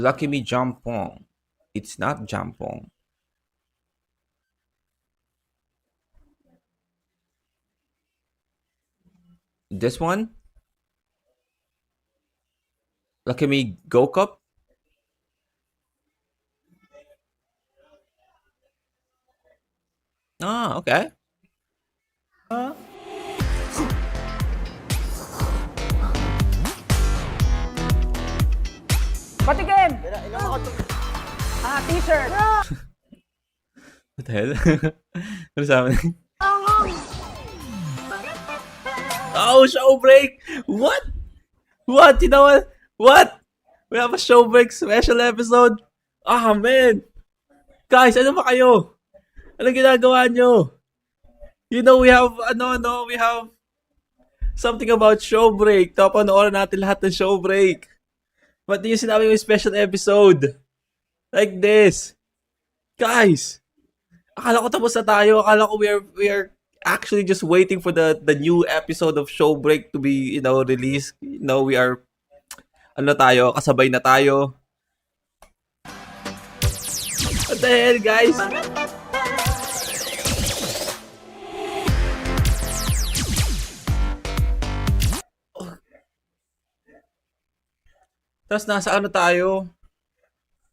Lucky me Jampong. It's not Jampong. This one? Lucky me Go Cup? Ah, okay. Patikim! T-shirt! What the hell? Ano sa amin? Oh, show break! What? What? You know what? What? We have a show break special episode? Ah, man! Guys, ano ba kayo? Anong ginagawa nyo? You know, we have something about show break. Tapanoorin natin lahat ng show break. Ba't yung sinabi yung special episode? Like this. Guys, akala ko tapos na tayo. Akala ko we are actually just waiting for the new episode of show break to be, released. We are, kasabay na tayo. What the hell, guys? Tapos nasa tayo?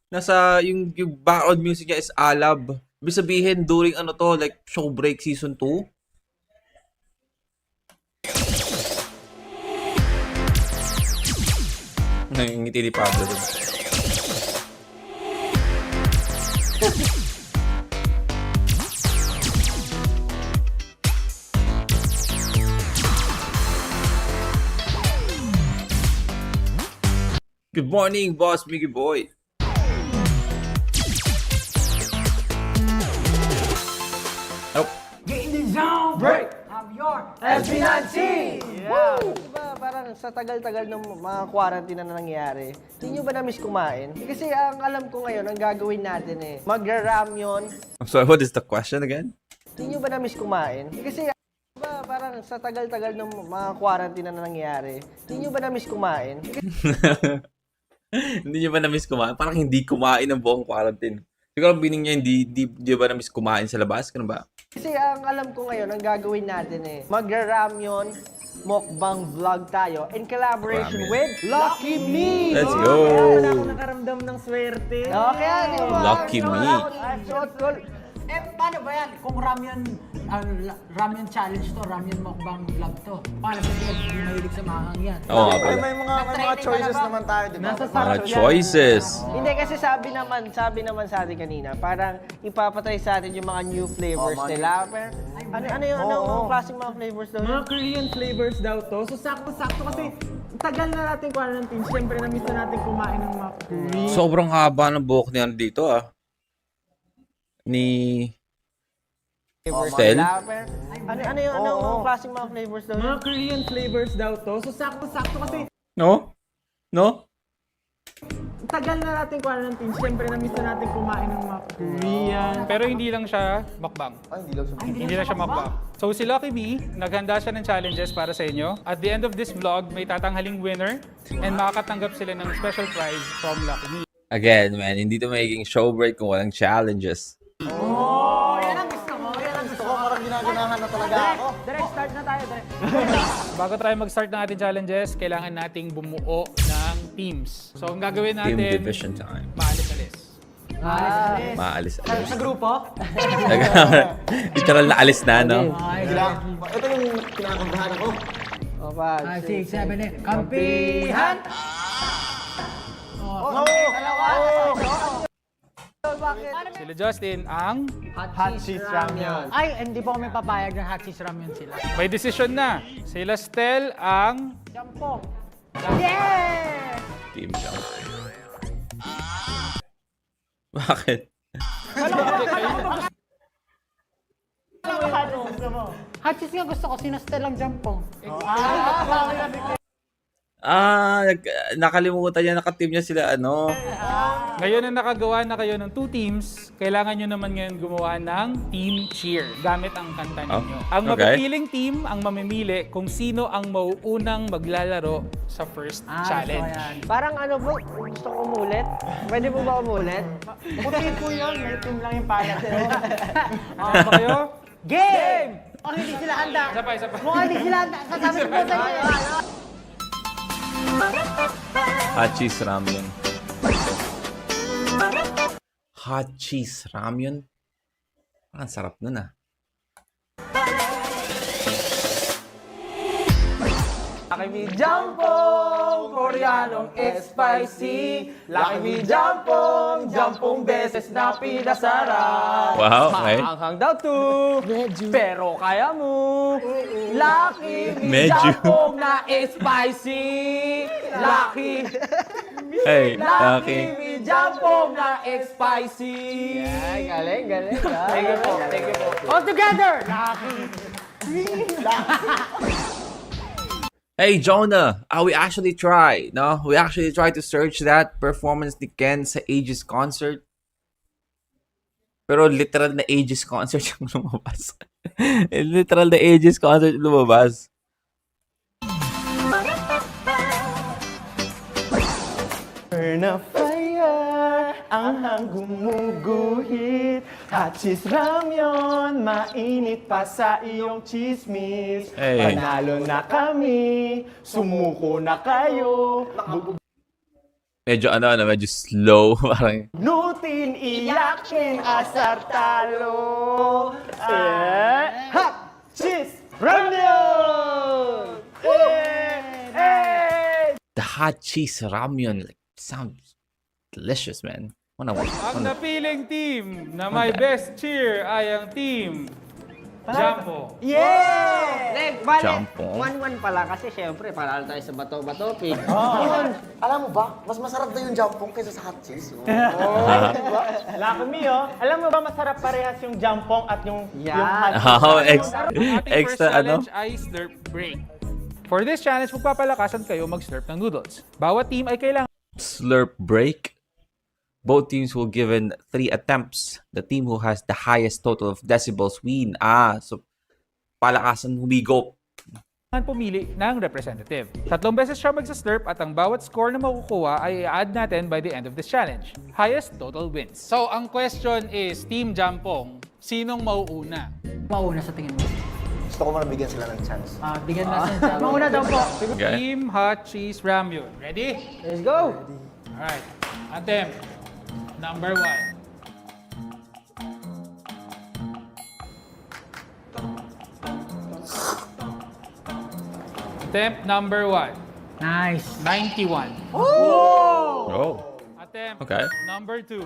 Nasa yung background music niya is Alab. Ibig sabihin during like show break season 2. Ngiti ni Pablo dun. Good morning, boss Miggy Boy. Oh. Get in the zone! Break! Have your SB19! Yeah. Diba parang sa tagal-tagal ng mga quarantine na nangyayari, hindi nyo ba na-miss kumain? Kasi ang alam ko ngayon, ang gagawin natin magra-ramyon. I'm sorry, what is the question again? Hindi nyo ba na-miss kumain? Kasi diba parang sa tagal-tagal ng mga quarantine na nangyayari, hindi nyo ba na-miss kumain? Hindi nyo ba na-miss kumain? Parang hindi kumain ng buong quarantine. Siguro ang bining niya, hindi ba na-miss kumain sa labas? Ganun ba? Kasi ang alam ko ngayon, ang gagawin natin magra-ramyon, mukbang vlog tayo in collaboration Ramen. with Lucky Me! Let's go! Wala ako nakaramdam ng swerte. Okay, di ba? Lucky me. So, Paano ba yan? Kung ramyun challenge to, ramyun mukbang vlog to. Paano sa hindi mahilig sa mahang yan? Oo nga pala. May mga choices naman tayo, di ba? Nasa Mga sarap yan. choices. Hindi kasi sabi naman sa atin kanina, parang ipapatry sa atin yung mga new flavors nila. Pero, ano klaseng mga flavors daw? Mga Korean flavors daw to. So sakto-sakto kasi tagal na natin quarantine. Siyempre na-miss na natin kumain ng mga Korean. Sobrang haba ng buhok niya dito Ni Stel? Ano klaseng mga flavors daw? Mga Korean flavors daw to. So sakto-sakto kasi No? No? tagal na natin quarantine. Siyempre na-miss na natin kumain ng mga Korean. Pero hindi lang siya mukbang. Hindi lang siya mukbang. So si Lucky Me, naghanda siya ng challenges para sa inyo. At the end of this vlog, may tatanghaling winner and makakatanggap sila ng special prize from Lucky Me. Again, man, hindi to magiging show break kung walang challenges. Yan ang gusto mo. Yan ang gusto Ako parang ginaganahan na talaga ako. Direct start na tayo. Bago tayo mag-start ng ating challenges, kailangan nating bumuo ng teams. So ang gagawin Team natin, division time. maalis-alis. Maalis. Sa grupo? Literal na alis na, no? Ito yung kinakambahan ako. 5, 6, 7, 8. Kampihan! Sila Justin ang Hot cheese ramyun. Ay, hindi po kami papayag ng hot cheese ramyun sila. may decision na. Sila Stel ang Jampong! Yeah! Team jump. Bakit? Hot cheese nga gusto ko, sinastel ang jampong. Nakalimutan niya, nakateam niya sila, ano. Ngayon na nakagawa na kayo ng 2 teams, kailangan nyo naman ngayon gumawa ng team cheer gamit ang kanta ninyo. Ang okay. mapipiling team ang mamimili kung sino ang mauunang maglalaro sa first challenge. Parang ano po, gusto ko umulit. Pwede po ba umulit? Puti po yun, may team lang yung payat. Ano ba kayo? Game! Kung hindi sila handa. Isa pa. Kung hindi sila handa, sasabi ko sa inyo. Hot cheese ramyun. Hot cheese ramyun? Ang sarap nun ah. Lucky Me Jampong, Koreanong spicy. Lucky Me Jampong, Jampong beses na pinasarap. Wow, okay. Maanghang daw to, pero kaya mo. Lucky Me Medyo. Jampong na spicy. Lucky Hey, Lucky okay. Me Jampong na spicy. Galing. Thank you po. All together! Lucky! Hey, Jonah, we actually tried, no? We actually tried to search that performance ni Ken sa Aegis concert. Pero literal na Aegis concert yung lumabas. Literal na Aegis concert yung lumabas. Burn a fire, ang gumuguhit. Hot cheese ramyon, mainit pa sa iyong chismis. Hey. Panalo na kami, sumuko na kayo. Medyo medyo slow. Parang, Nutin, iyakin, asar talo. Hot cheese ramyon! the hot cheese ramyun, like, sounds delicious, man. Ang napiling team na may best cheer ay ang team Jampo. Yeah! Like, bale, Jampong. 1-1 pala kasi syempre, panalo tayo sa bato-bato pig. Alam mo ba, mas masarap na yung jampong kaysa sa hot cheese. Lakumi, oh. Alam mo ba masarap parehas yung jampong at yung hot Oh, Ang ating first extra, challenge ay slurp break. For this challenge, magpapalakasan kayo mag-slurp ng noodles. Bawat team ay kailangan slurp break. Both teams will given 3 attempts. The team who has the highest total of decibels win. So palakasan humigo. pumili ng representative. 3 beses siya magsa-slurp at ang bawat score na makukuha ay i-add natin by the end of this challenge. Highest total wins. So, ang question is, Team Jampong, sinong mauuna? Mauna sa tingin mo. Gusto ko muna bigyan sila ng chance. Bigyan natin sa... Mauna daw po. Okay. Team Hot Cheese Ramyun. Ready? Let's go! Alright. Attempt number 1. Attempt number 1. Nice. 91. Oh. Attempt Okay. number 2.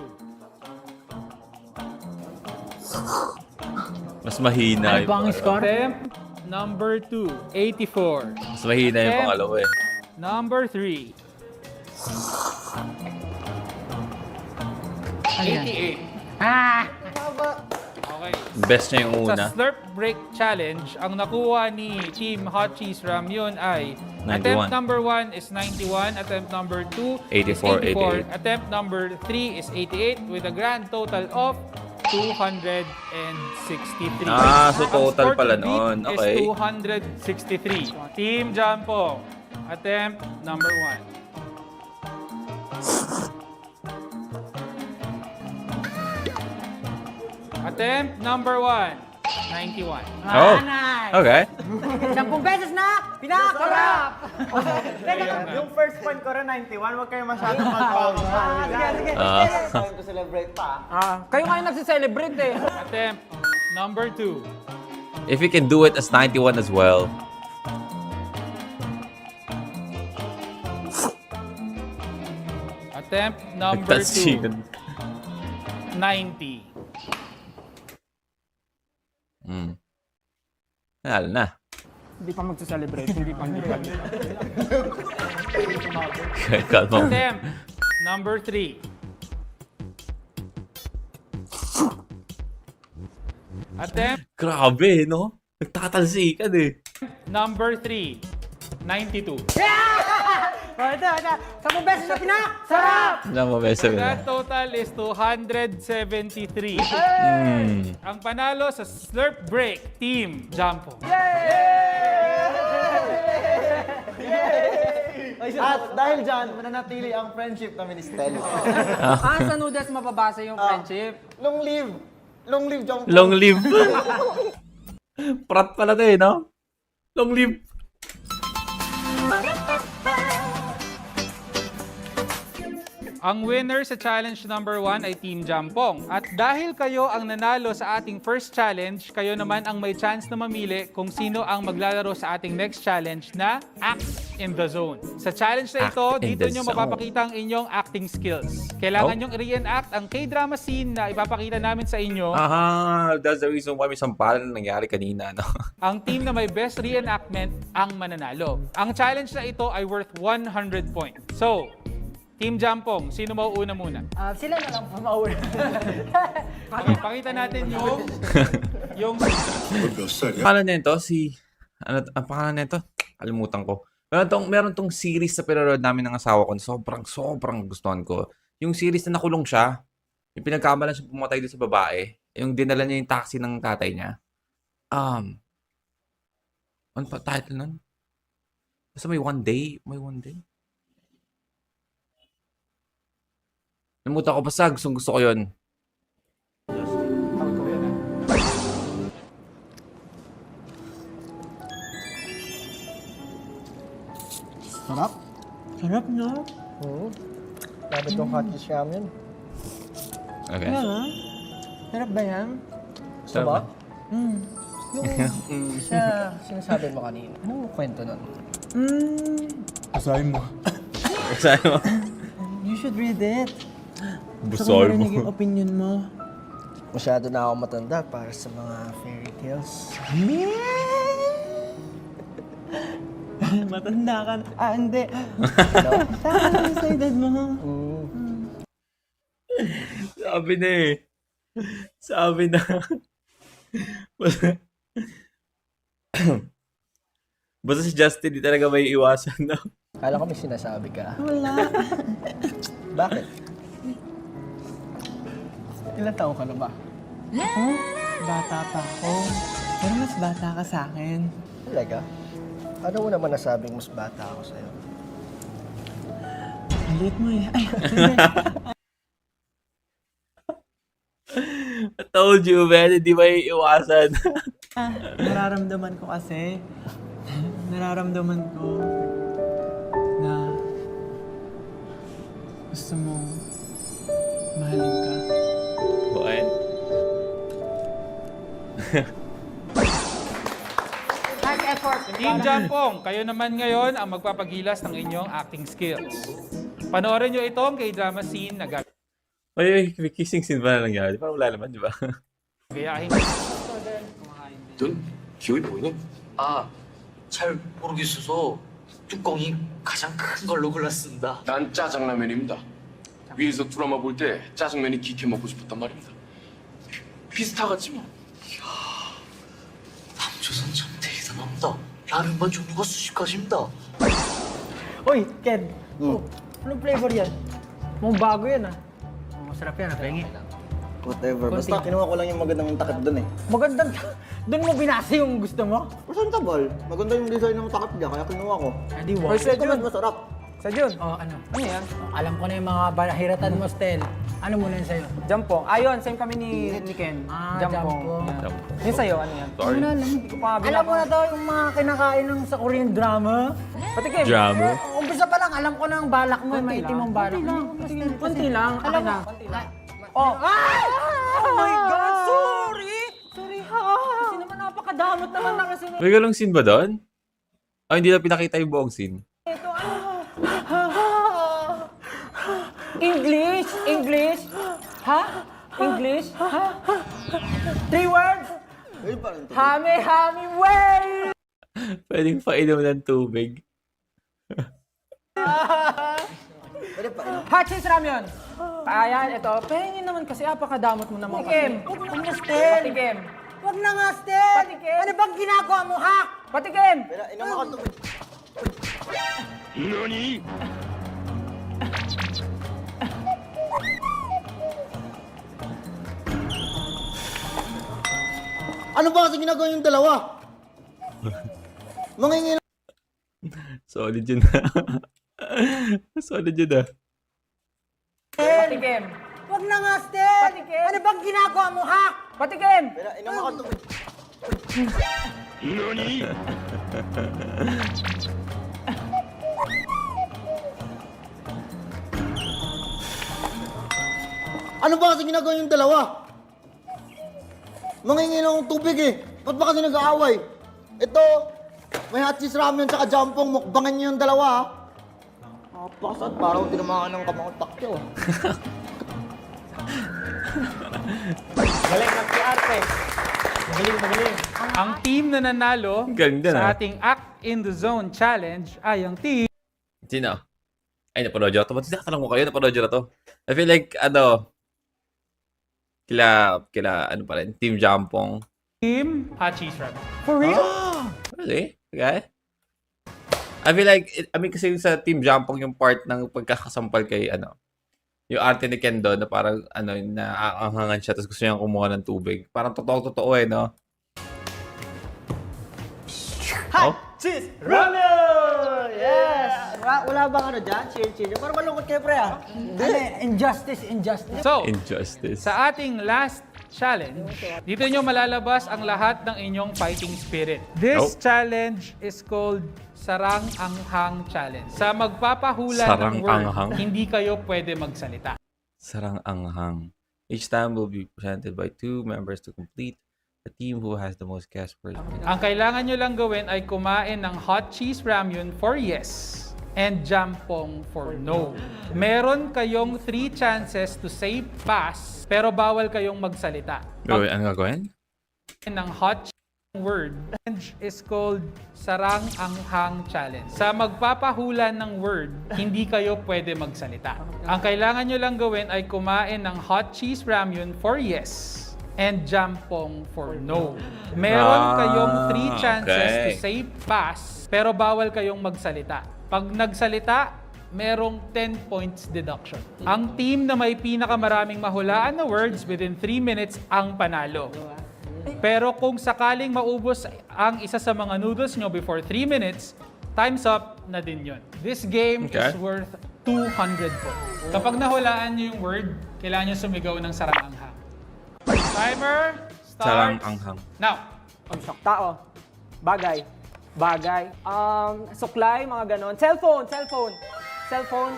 Mas mahina Ano po ang score? Attempt number 2. 84. Mas mahina yung pangalawa eh. Number 3. Ano yan? 88. Okay. Best niya yung Sa una. Slurp Break Challenge, ang nakuha ni Team Hot Cheese Ramyun ay 91. attempt number 1 is 91, attempt number 2 is 84, 84, attempt number 3 is 88 with a grand total of 263. So Ang total score pala to beat nun. Okay. is 263. Team Jampo, attempt number 1. Attempt number 1, 91. Oh. Nice. Okay. 10 beses na pinakarap. Yung first point ko rin 91, huwag kayo masyadong mag-focus. Sige. Time to celebrate pa. Kayo kayo nagsi-celebrate eh. Attempt number 2. If you can do it as 91 as well. Attempt number 2, 90. Nalo na. Hindi pa magsi-celebrate. Hindi pa. Kalma. Attempt number 3. Attempt Grabe, no? Nagtatalsikan eh. number 3, 92. Ito. Sa mga best sa Pinak! Sarap! Alam mo, besa That total is 273. Ang panalo sa Slurp Break, Team Jampo. At dahil dyan, mananatili ang friendship kami ni Stel. Sa noodles mababasa yung friendship. Long live! Long live, Jampong! Long live. Prat pala to eh, no? Long live. Ang winner sa challenge number 1 ay Team Jampong. At dahil kayo ang nanalo sa ating first challenge, kayo naman ang may chance na mamili kung sino ang maglalaro sa ating next challenge na Act in the Zone. Sa challenge na ito, Act in dito the nyo Zone. mapapakita ang inyong acting skills. Kailangan nyong i-reenact ang K-drama scene na ipapakita namin sa inyo. That's the reason why may sampalan na nangyari kanina, no? Ang team na may best reenactment ang mananalo. Ang challenge na ito ay worth 100 points. So, Team Jampong, sino mauuna muna? Sila na lang po mauna. Okay, pakita natin yung Pangalan nito ano ang pangalan nito? Kalimutan ko. Meron tong series sa pinanood namin ng asawa ko. Sobrang gustuhan ko. Yung series na nakulong siya. Yung pinagkamalan siya pumatay doon sa babae. Yung dinala niya yung taxi ng tatay niya. Ano pa title nun? Basta may one day. Namuta ko basta. Gusto ko yun. Sarap. Sarap, no? Sabi itong hot dish ramen. Okay. Sarap ba yan? Gusto ba? Yung Sa sinasabi mo kanina. Anong kwento nun? Basahin mo. You should read it. Basahin mo. Yung opinion mo. Masyado na ako matanda para sa mga fairy tales. Matanda ka na. Hindi. Tama lang sa edad mo. Sabi na eh. Sabi na. Basta si Justin, di talaga may iwasan, no? Kala ko may sinasabi ka. Wala. Bakit? Ilan taon ka na ba? Bata pa ako. Pero mas bata ka sa akin. Talaga? Ano mo naman nasabing mas bata ako sa'yo? Ang liit mo eh. Ay, I told you, man, hindi may iwasan. nararamdaman ko kasi. Nararamdaman ko na gusto mong mahalin ka. Buwan. Team Jampong. Kayo naman ngayon ang magpapagilas ng inyong acting skills. Panoorin nyo itong K-drama scene na May kissing scene ba na nangyari? Parang wala naman, di ba? gagayahin. 넌 기억이 보이니? 아, 잘 모르겠어서 뚜껑이 가장 큰 걸로 골랐습니다. 난 짜장라면입니다. 위에서 드라마 볼 때 짜장면이 기게 먹고 싶었단 말입니다. 비슷하 같지 뭐. 남조선 참 대단합니다. 라면만 종류가 수십 가지입니다. Uy, Ken. Anong flavor yan? Mukhang bago yan ah. Masarap yan, pengi. Whatever. Basta kinuha ko lang yung magandang takip dun eh. Magandang, doon mo binasa yung gusto mo? Presentable. Maganda yung design ng takip niya, kaya kinuha ko. Adi, wow. First ito mas masarap. Sa Jun. Oh, ano? Ano yan? Alam ko na yung mga bahiratan mo, Stel. Ano muna yun sa'yo? Jampong. Ayun, same kami ni Ken. Jampong. Yan. Yung sa'yo, ano yan? Sorry. Hindi ko pa Alam mo na to, yung mga kinakain ng sa Korean drama. Patikim. Drama. Umpisa pa lang, alam ko na ang balak mo, may itim ang balak mo. Kunti lang. Alam Akin mo. na. Oh, Oh my God! Sorry! Sorry ha! Kasi naman napakadamot naman na kasi. May galong scene ba doon? Hindi na pinakita yung buong scene. Ito ano? English? English? Ha? English? Ha? 3 words? Hami, hami, way! Pwedeng painom ng tubig. Hot cheese ramyun! Ayan, ito. Pahingin naman kasi apakadamot mo naman kasi. Huwag mo na, Stel. Patikim. Huwag na nga, Stel. Patikim. Ano bang ginagawa mo, ha? Patikim! Pero inom ako tubig. Ano ba kasi ginagawa yung dalawa? Mangingin Solid yun. Solid yun ah. Patikim. Wag na nga, Stel! Patikim. Ano bang ginagawa mo, ha? Patikim. Ina mo ka Ano ba kasi ginagawa yung dalawa? Mangingin akong tubig eh. Ba't ba kasi nag-aaway? Ito, may hot cheese ramen tsaka jampong. Mukbangan niyo yung dalawa ha. Pasat, parang tinamaan ng kamang takyo. Galing ng arte. Magaling. Ang team na nanalo Ganda na. sa ating Act in the Zone Challenge ay ang team Sino? Ay, napanood nyo ito. Ba't tinatanong ko kayo? Napanood nyo na to? I feel like, ano pa rin? Team Jampong. Hot Cheese Ramen. For real? Really? Okay. I feel like, kasi sa Team Jampong yung part ng pagkakasampal kay, yung arte ni Ken doon na parang, naaanghangan siya tapos gusto niyang kumuha ng tubig. Parang totoo eh, no? Oh? Cheese ramen! Yes! Wala bang ano dyan? Chill. Parang malungkot kayo, pre, ah. Injustice. So, Injustice. sa ating last challenge, dito nyo malalabas ang lahat ng inyong fighting spirit. This challenge is called Sarang Anghang Challenge. Sa magpapahula Sarang ng word, Anghang? hindi kayo pwede magsalita. Sarang Anghang. Each time will be presented by 2 members to complete the team who has the most guest words. Ang kailangan nyo lang gawin ay kumain ng hot cheese ramyun for yes and jampong for no. Meron kayong 3 chances to say pass, pero bawal kayong magsalita. Wait, ano gagawin? Ng hot cheese word is called Sarang Anghang Challenge. Sa magpapahula ng word, hindi kayo pwede magsalita. Ang kailangan nyo lang gawin ay kumain ng hot cheese ramyun for yes and jampong for no. Meron kayong 3 chances to say pass, pero bawal kayong magsalita. Pag nagsalita, merong 10 points deduction. Ang team na may pinakamaraming mahulaan na words within 3 minutes ang panalo. Pero kung sakaling maubos ang isa sa mga noodles nyo before 3 minutes, time's up na din yun. This game is worth 200 points. Kapag nahulaan nyo yung word, kailangan nyo sumigaw ng sarang anghang. Timer starts Sarang Anghang. now. Tao. Bagay. Suklay, mga ganon. Cellphone.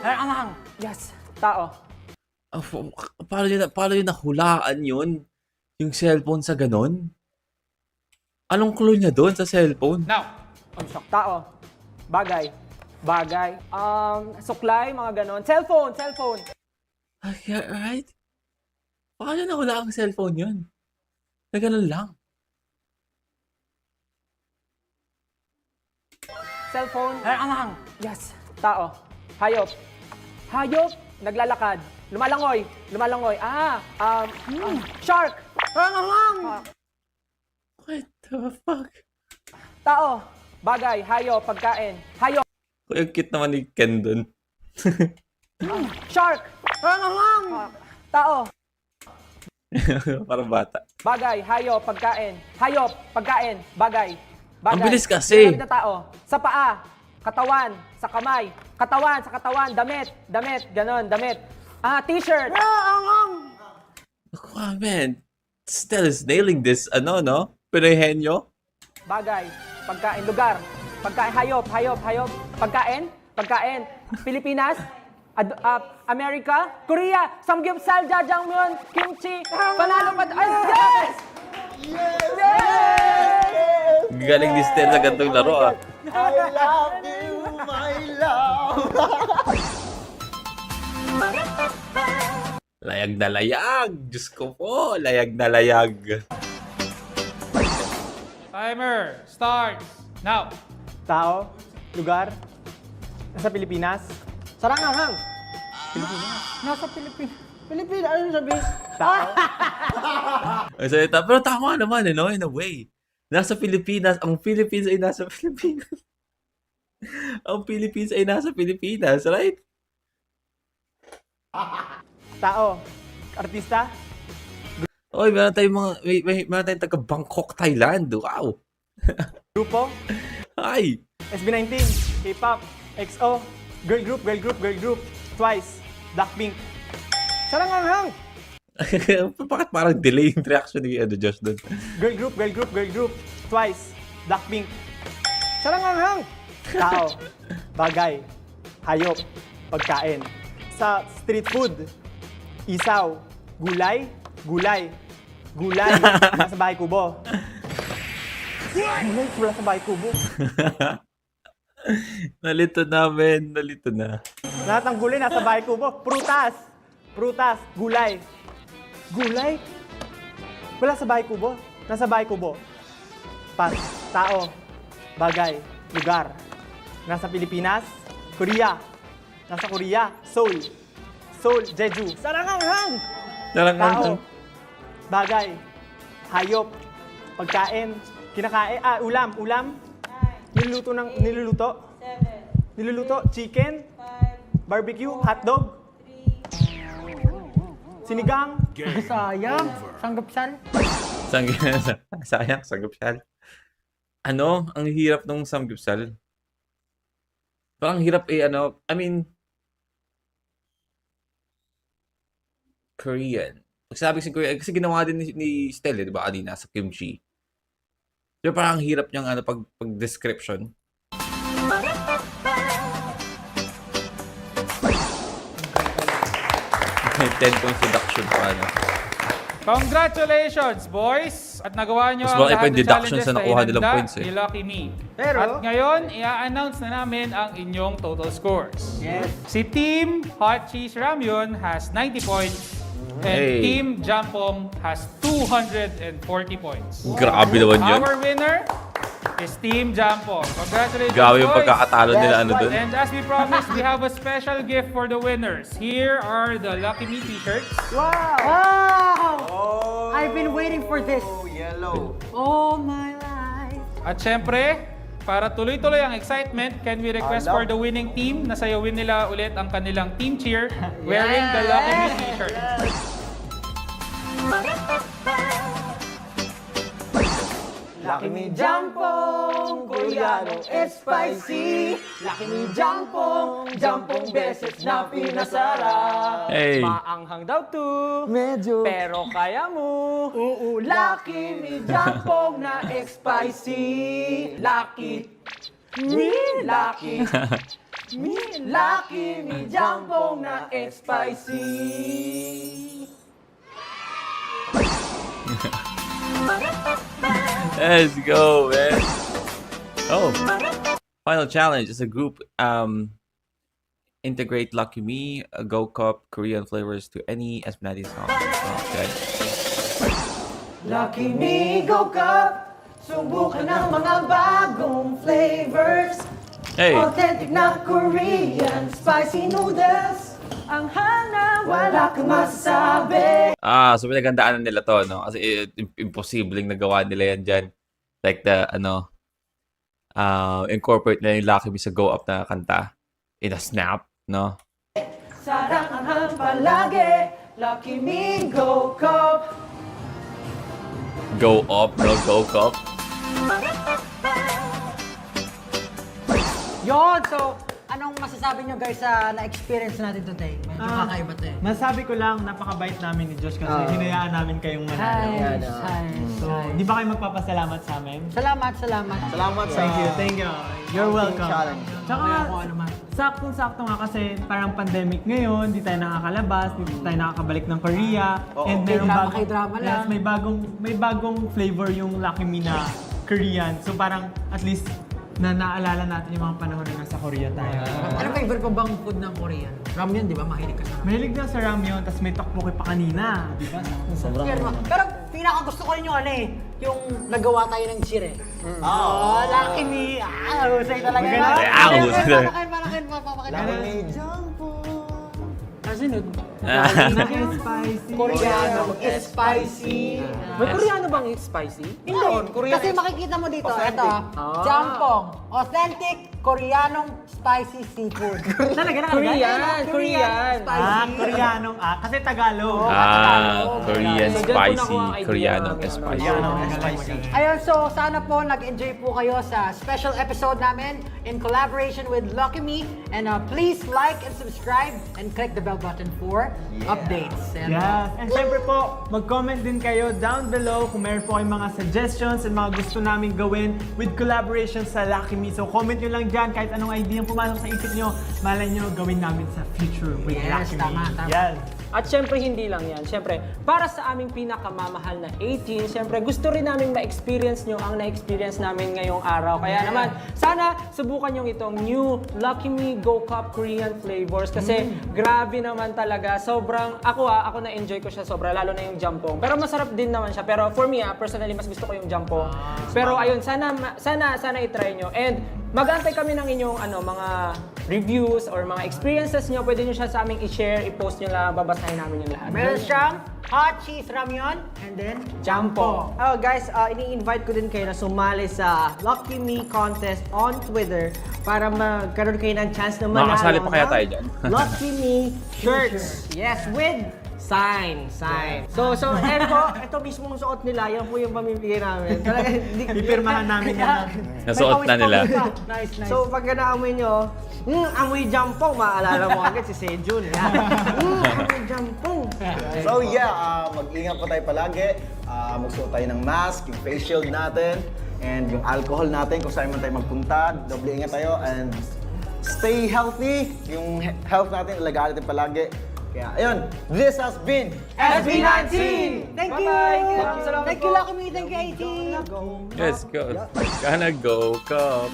Anghang. Yes. Tao. Paano yun nahulaan yun? Yung cellphone sa ganon? Anong clue niya doon sa cellphone? Now. Tao. Bagay. Suklay, mga ganon. Cellphone. Right? Paano nahula ang cellphone yun? Na ganun lang. Cellphone. Anghang. Yes. Tao. Hayop. Naglalakad. Lumalangoy. Shark. Anghang. What the fuck? Tao. Bagay. Hayop. Pagkain. Hayop. Ang cute naman ni Ken doon. Shark. Anghang. Tao. Parang bata. Bagay. Hayop. Pagkain. Hayop. Pagkain. Bagay. Ang bilis kasi. Ginamit na tao. Sa paa. Katawan. Sa kamay. Katawan. Sa katawan. Damit. Ganon. Damit. T-shirt. Anghang. Oh, man. Stell is nailing this, no? Pinoy henyo? Bagay. Pagkain. Lugar. Pagkain. Hayop. Pagkain. Pilipinas. Amerika. Korea. Samgyeopsal. Jajangmyeon. Kimchi. Panalo pa. Yes! Galing ni Stell sa gantong laro, ah. I love you, my love. Layag na layag. Diyos ko po, layag na layag. Timer starts now. Tao, lugar, nasa Pilipinas. Sarang anghang. Nasa Pilipinas. Pilipina, ano sabihin? Tao, Ang salita. Pero tama naman, no? In a way. Nasa Pilipinas. Ang Philippines ay nasa Pilipinas. Ang Philippines ay nasa Pilipinas, right? Tao. Artista. Oy, meron tayong meron tayong taga Bangkok, Thailand. Wow. Grupo. Hi. SB19. K-pop. EXO. Girl group. Twice. Blackpink. Saranganghang! Bakit parang delay yung reaction ni Josh doon? Girl group. Twice. Blackpink. Saranganghang! Tao. Bagay. Hayop. Pagkain. Sa street food. Isaw. Gulay. Nasa bahay kubo. Gulay, wala sa bahay kubo. Nalito namin. Nalito na. Lahat ng gulay nasa bahay kubo. Prutas. Gulay. Wala sa bahay kubo. Nasa bahay kubo. Pas. Tao. Bagay. Lugar. Nasa Pilipinas. Korea. Nasa Korea. Seoul. Jeju. Saranganghang! Tao. Bagay. Hayop. Pagkain. Kinakain. Ulam. Niluluto. Chicken. Barbecue. Hotdog. Sinigang. Sayang. Sanggapsal. Sayang, sanggupsal. Ano? Ang hirap nung samgyupsal. Parang hirap Korean. Pagsabi sa Korean, kasi ginawa din ni Stella, di ba, kanina sa kimchi. Pero parang ang hirap niyang pag-description. May 10-point deduction pa, Congratulations, boys! At nagawa nyo Mas ang malaki pa lahat yung ng deduction challenges sa na nakuha nilang inanda points, ni Lucky Me. Pero- At ngayon, i-announce na namin ang inyong total scores. Yes. Si Team Hot Cheese Ramyun has 90 points. And Hey. Team Jampong has 240 points. Grabe naman yun. Our winner is Team Jampong. Congratulations, Grabe yung boys! pagkakatalo nila doon. And as we promised, we have a special gift for the winners. Here are the Lucky Me t-shirts. Wow! I've been waiting for this. Yellow. All my life. At syempre, para tuloy-tuloy ang excitement, can we request for the winning team na sayawin nila ulit ang kanilang team cheer wearing the Lucky Me t-shirt. Lucky Me Jampong, Koreano spicy. Lucky Me Jampong, Jampong beses na pinasarap. Hey. Maanghang daw to. Medyo. Pero kaya mo. Lucky Me Jampong na spicy. Lucky Me Jampong na spicy. Let's go, man. Oh. Final challenge is a group integrate Lucky Me, Go Cup, Korean flavors to any Espanadi song. Okay. Lucky Me Go Cup, subukan ng mga bagong flavors. Hey. Authentic na Korean spicy noodles. Ang hana, wala kang masasabi. So pinagandaanan nila to, no? Kasi imposibleng nagawa nila yan dyan. Like incorporate nila yung Lucky Me sa Go Up na kanta in a snap, no? Sarangan palagi, Lucky Me Go Cup. Go Up, no? Go Cup. Yon, so, anong masasabi nyo guys sa na-experience natin today? Medyo kakaiba to eh. Masabi ko lang, napakabait namin ni Josh kasi hinayaan namin kayong manalo. So, di ba kayo magpapasalamat sa amin? Salamat. Salamat sa Thank you. You're welcome. challenge. Tsaka, Kung ano man. saktong-sakto nga kasi parang pandemic ngayon, di tayo nakakalabas, di tayo nakakabalik ng Korea. And merong K-drama lang. Yes, may bagong flavor yung Lucky Me na Korean. So parang at least na naalala natin yung mga panahon na nasa Korea tayo. Ano favorite mo bang food ng Korean? Ramyun, di ba? Mahilig ka sa ramyun. Mahilig na sa ramyun, tapos may tteokbokki pa kanina. Di ba? Pero pinaka gusto ko rin yung yung nagawa tayo ng cheer eh. Lucky Me. Husay talaga. husay. Papakain. Lucky Me Jampong. Sunod. Koreano spicy. May Koreano bang spicy? Kasi makikita mo dito, ito, jampong. Authentic Koreanong spicy seafood. Talaga Korean. Spicy. Koreanong kasi Tagalog. Korean So, dyan po spicy, nakuha ang idea. Koreanong spicy. Ayun, so sana po nag-enjoy po kayo sa special episode namin in collaboration with Lucky Me. And please like and subscribe and click the bell button for updates. And, Yes. And syempre po, mag-comment din kayo down below kung meron po kayong mga suggestions and mga gusto namin gawin with collaboration sa Lucky Me. So comment nyo lang dyan kahit anong idea yung pumasok sa isip nyo, malay nyo gawin namin sa future with Yes, Lucky tama, Me. tama. Yes. At syempre, hindi lang yan. Syempre, para sa aming pinakamamahal na 18, syempre, gusto rin namin ma-experience nyo ang na-experience namin ngayong araw. Kaya naman, sana subukan nyo itong new Lucky Me Go Cup Korean flavors. Kasi grabe naman talaga. Sobrang, ako na-enjoy ko siya sobra, lalo na yung jampong. Pero masarap din naman siya. Pero for me, personally, mas gusto ko yung jampong. Pero ayun, sana i-try nyo. And mag-antay kami ng inyong mga reviews or mga experiences nyo. Pwede nyo siya sa aming i-share, i-post nyo lang, babasahin namin yung lahat. meron siyang hot cheese ramyun and then Jampo. Oh guys, ini-invite ko din kayo na sumali sa Lucky Me contest on Twitter para magkaroon kayo ng chance na manalo. Makakasali pa kaya ng tayo dyan? Lucky Me shirts. Yes, with sign. So, ito mismong suot nila, yan po yung pamimigay namin. Talaga, Ipirmahan namin yan. Nasuot na nila. Nice. So, pag naamoy nyo, amoy jampong, maalala mo agad si Sejun. Amoy jampong. So yeah, mag-ingat po tayo palagi. Magsuot tayo ng mask, yung face shield natin, and yung alcohol natin kung saan man tayo magpunta. Doble ingat tayo and stay healthy. Yung health natin, alagaan natin palagi. Kaya ayun, this has been SB19! Thank you! Bye-bye. Thank you, Lucky Me. Thank you, 18! Let's go. Gonna go cup.